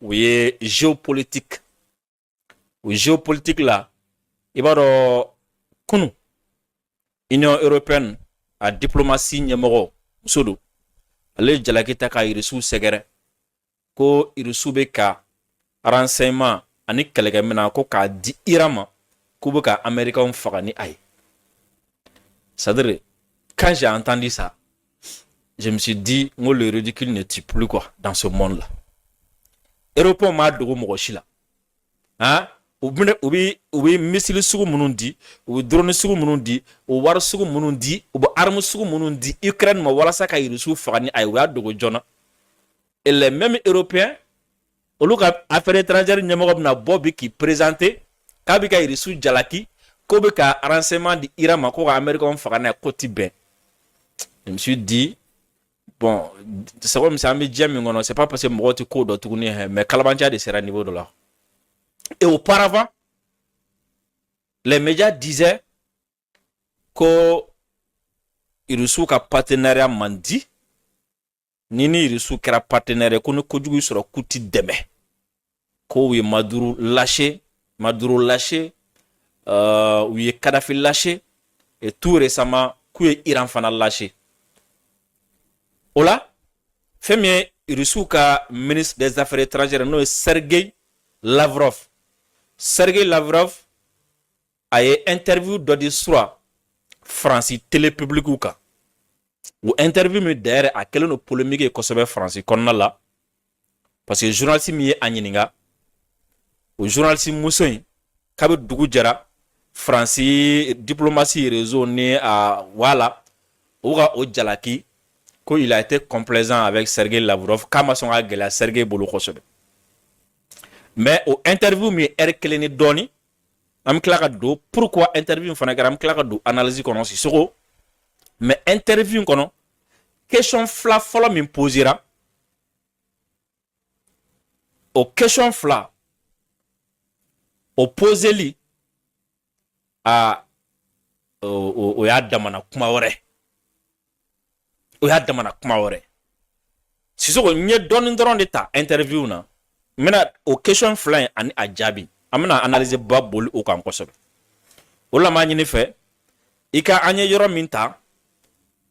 o ye géopolitique. O géopolitique la i b'a dɔn kunu Union européenne a diplomatie ɲɛmɔgɔ muso don ale jalaki ta ka irisiw sɛgɛrɛ ko irisiw bɛ ka renseignement ani kɛlɛkɛminɛn ko k'a di Iran ma k'u bɛ ka américains faga ni a ye. C'est-à-dire quand j'ai entendu ça je me suis dit ngo le ridicule ne tue plus quoi dans ce monde là. Européen m'a dogo mɔgɔ si la. Hein? U bɛ missile sugu minnu di, u bɛ drone sugu minnu di, u wari sugu minnu di, u bɛ arme sugu minnu di Ukraine ma walasa ka irisiw faga ni a ye u y'a dogo joona. Et les mêmes Européens olu ka affaire étrangère ɲɛmɔgɔ bɛna bɔ bi k'i présenter k'a bɛ ka irisiw jalaki k'o bɛ ka renseignement di Iran ma ko ka américains faga n'a ye ko ti bɛn. Je me suis dit bon c'est comme ça an bɛ diɲɛ min kɔnɔ c'est pas parce que mɔgɔw tɛ ko dɔn tuguni mais kalabanciya de sera niveau dɔ la. Et auparavant, les médias disaient que Irissou ka partenariat mandi, nini Irissou kera partenariat qu'on ne kojugu sur kuti deme, ko oui Maduro lâché, oui Kadhafi lâché, et tout récemment, que Iran fana lâché. Ola, fait Irissou ka ministre des Affaires étrangères, non Sergei Lavrov. Sergei Lavrov a eu interview d'Odi Soura France télé public ou ka ou interview me derrière à quelle no polémique et kosɛbɛ France kɔnɔna la parce que journaliste mi ye a ɲininka o journaliste muso in k'a bɛ dugu jɛra France diplomatie réseau ni a wala o ka o jalaki ko il a été complaisant avec Sergei Lavrov k'a ma sɔn ka gɛlɛya Sergei bolo kosɛbɛ. Mais au interview mi kelen doni am klaka do pourquoi interview fana garam klaka do analyse kono si soko mais interview kono question fla folo mi posera o question fla o poseli a o ya damana kuma wore si soko nye doni ndron de ta interview na mena o question fly ani a jaabi amena analyser ba boli o kan kosɛbɛ o la ma ɲini fɛ i ka an ye yɔrɔ min ta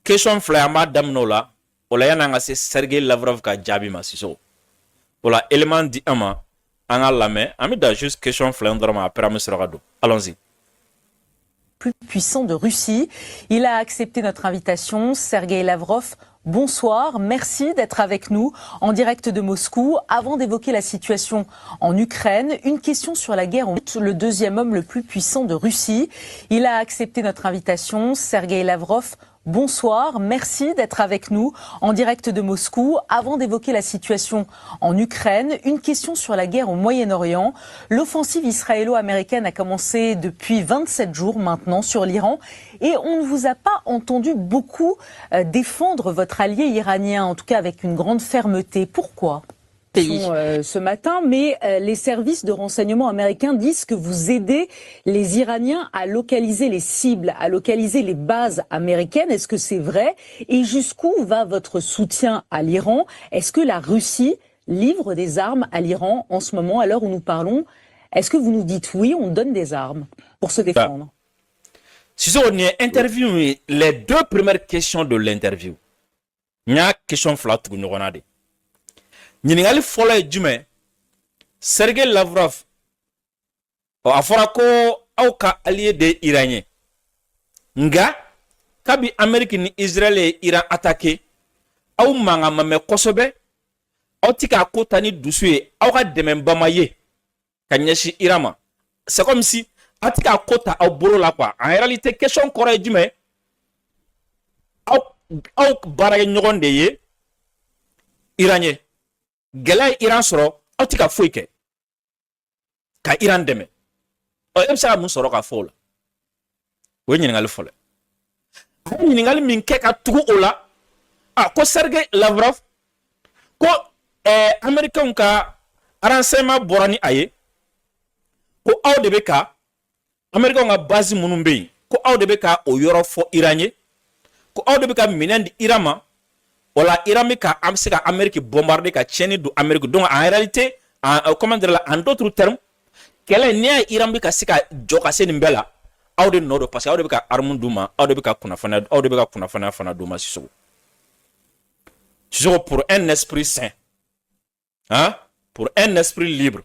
question fly an b'a daminɛ o la o la yan'an ka se Sergei Lavrov ka jaabi ma siso o la élément di an ma an ka lamɛn an bɛ da juste question fly dɔrɔn ma après an bɛ sɔrɔ ka don allons-y. Plus puissant de Russie. Il a accepté notre invitation. Sergei Lavrov, bonsoir. Merci d'être avec nous en direct de Moscou. Avant d'évoquer la situation en Ukraine, une question sur la guerre. Le deuxième homme le plus puissant de Russie. Il a accepté notre invitation. Sergei Lavrov, bonsoir. Merci d'être avec nous en direct de Moscou. Avant d'évoquer la situation en Ukraine, une question sur la guerre au Moyen-Orient. L'offensive israélo-américaine a commencé depuis 27 jours maintenant sur l'Iran et on ne vous a pas entendu beaucoup défendre votre allié iranien, en tout cas avec une grande fermeté. Pourquoi ? Ce matin, mais les services de renseignement américains disent que vous aidez les Iraniens à localiser les cibles, à localiser les bases américaines. Est-ce que c'est vrai? Et jusqu'où va votre soutien à l'Iran? Est-ce que la Russie livre des armes à l'Iran en ce moment, à l'heure où nous parlons? Est-ce que vous nous dites oui, on donne des armes pour se défendre? Si on y interview, les deux premières questions de l'interview, il y a une question flat pour nous regarder. Ɲininkali fɔlɔ ye jumɛn Sergei Lavrov a fɔra ko aw ka allié de Iran ye nga kabi Amérique ni Israël ye Iran attaqué aw mankan ma mɛn kosɛbɛ aw ti k'a ko ta ni dusu ye aw ka dɛmɛba ma ye ka ɲɛsin Iran ma c'est comme si aw ti k'a ko ta aw bolo la quoi en réalité question kɔrɔ ye jumɛn aw baarakɛɲɔgɔn de ye Iran ye gɛlɛya Iran sɔrɔ aw ti ka foyi kɛ ka Iran dɛmɛ e bɛ se ka mun sɔrɔ ka fɔ o la o ye ɲininkali fɔlɔ a ye ɲininkali min kɛ ka tugu o la ko Sergei Lavrov ko Américains ka renseignement bɔra ni a ye ko aw de bɛ ka Américains ka base minnu bɛ yen ko aw de bɛ ka o yɔrɔ fɔ Iran ye ko aw de bɛ ka minɛn di Iran ma. Voilà, Iran bɛ se ka Amérique bombarder ka tiɲɛni don Amérique donc en réalité comment dire là, en d'autres termes, kɛlɛ n'i y'a ye Iran bɛ ka se ka jɔ ka se nin bɛɛ la, aw de nɔ don parce que aw de bɛ ka arme d'u ma, aw de bɛ ka kunnafoniya fana d'u ma Sisoko. Sisoko, pour un esprit sain, hein, pour un esprit libre,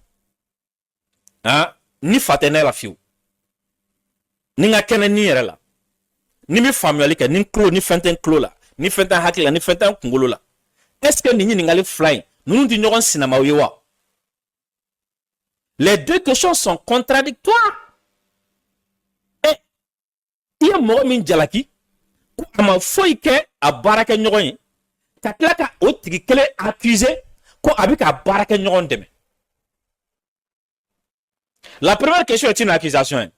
hein, ni fa tɛ ne la fiyewu, ni n ka kɛnɛ ni yɛrɛ la, ni bɛ faamuyali kɛ, ni n tulo, ni fɛn tɛ n tulo la, ni fɛn tɛ n hakili la, ni fɛn tɛ n kunkolo la, est ce que nin ɲininkali fila in ninnu tɛ ɲɔgɔn sinamaw ye wa? Les deux questions sont contradictoires. Et il y a mɔgɔ min jalaki ko a ma foyi kɛ a baarakɛ ɲɔgɔn ye ka tila ka o tigi kelen accuser ko a bɛ ka baarakɛ ɲɔgɔn dɛmɛ. La première question est une accusation.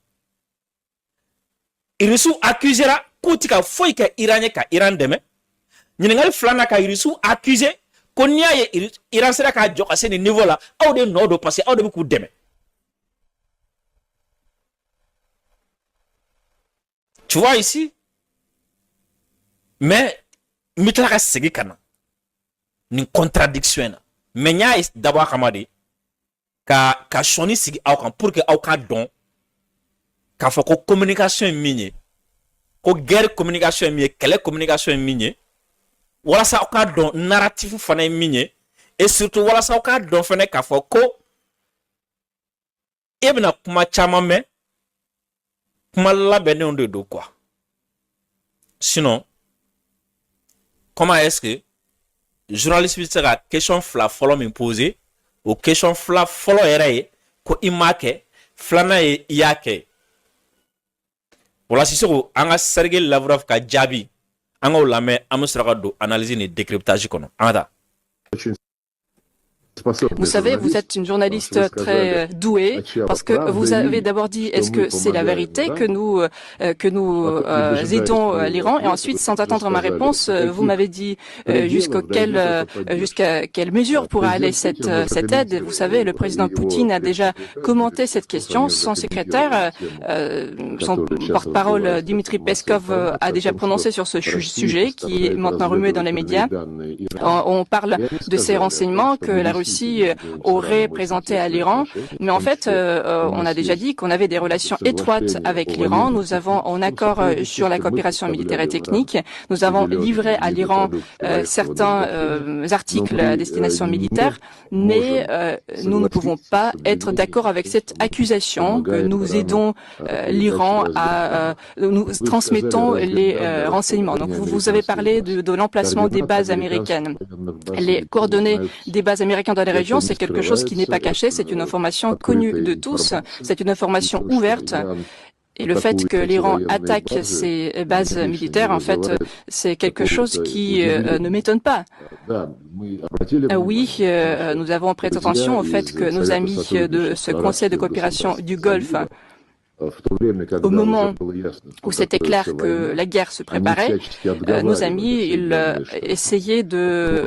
Irisu accusera k'u tɛ ka foyi kɛ Iran ye ka Iran dɛmɛ. Ɲininkali filanan ka Irisu accuser ko n'i y'a ye Iran sera k'a jɔ ka se nin niveau la, aw de nɔ don parce que aw de bɛ k'u dɛmɛ. Tu vois ici? Mais n bɛ tila ka segin ka na nin contradiction na. Mais n y'a dabɔ a kama de ka sɔnni sigi aw kan pour que aw ka dɔn k'a fɔ ko communication ye min ye, ko guerre communication ye min ye, kɛlɛ communication ye min ye, walasa aw ka dɔn narratif fana ye min ye, et surtout walasa aw ka dɔn fana k'a fɔ ko e bɛna kuma caman mɛn, kuma labɛnnenw de don quoi. Sinon, comment est-ce que journaliste bɛ se ka question fila fɔlɔ min poser, o question fila fɔlɔ yɛrɛ ye ko i m'a kɛ, filanan ye i y'a kɛ. O la Sisoko, an ka Sergei Lavrov ka jaabi, an k'o lamɛn, an bɛ sɔrɔ ka don analyse ni décryptage kɔnɔ. An ka taa. Vous savez, vous êtes une journaliste très douée parce que vous avez d'abord dit est-ce que c'est la vérité que nous aidons l'Iran, et ensuite, sans attendre ma réponse, vous m'avez dit jusqu'à quelle mesure pourra aller cette aide. Vous savez, le président Poutine a déjà commenté cette question. Son secrétaire, son porte-parole Dmitri Peskov a déjà prononcé sur ce sujet qui est maintenant remué dans les médias. On parle de ces renseignements que la Russie aurait présenté à l'Iran, mais en fait, on a déjà dit qu'on avait des relations étroites avec l'Iran. Nous avons un accord sur la coopération militaire et technique. Nous avons livré à l'Iran certains articles à destination militaire, mais nous ne pouvons pas être d'accord avec cette accusation que nous aidons l'Iran nous transmettons les renseignements. Donc vous avez parlé de l'emplacement des bases américaines. Les coordonnées des bases américaines dans les régions, c'est quelque chose qui n'est pas caché, c'est une information connue de tous, c'est une information ouverte. Et le fait que l'Iran attaque ces bases militaires, en fait, c'est quelque chose qui ne m'étonne pas. Oui, nous avons prêté attention au fait que nos amis de ce Conseil de coopération du Golfe, au moment où c'était clair que la guerre se préparait, nos amis, ils essayaient de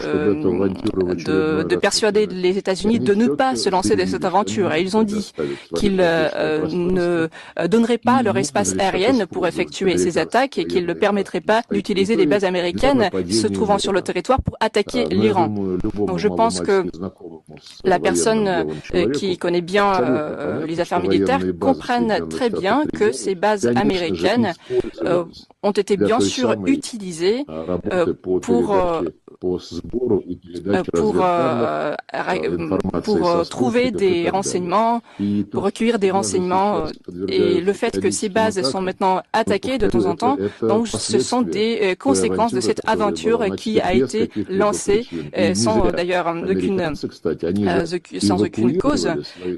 persuader les États-Unis de ne pas se lancer dans cette aventure. Et ils ont dit qu'ils ne donneraient pas leur espace aérien pour effectuer ces attaques et qu'ils ne permettraient pas d'utiliser des bases américaines se trouvant sur le territoire pour attaquer l'Iran. Donc je pense que la personne qui connaît bien les affaires militaires comprenne très bien que ces bases américaines ont été bien sûr utilisées pour trouver des renseignements, pour recueillir des renseignements, et le fait que ces bases sont maintenant attaquées de temps en temps, donc ce sont des conséquences de cette aventure qui a été lancée sans d'ailleurs sans aucune cause.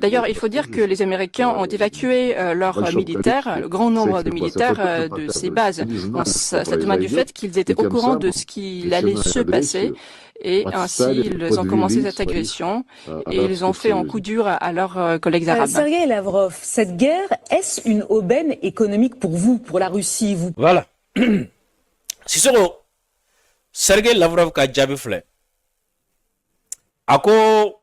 D'ailleurs, il faut dire que les Américains ont évacué leurs militaires, le grand nombre de militaires de ces bases. Donc, ça témoigne du fait qu'ils étaient au courant de ce qu'il allait se passer. Et ainsi, ils ont commencé cette agression et ils ont fait un coup dur à leurs collègues arabes. Sergei Lavrov, cette guerre, est-ce une aubaine économique pour vous, pour la Russie vous... Voilà. Sisoko, Sergei Lavrov ka jaabi filɛ. A ko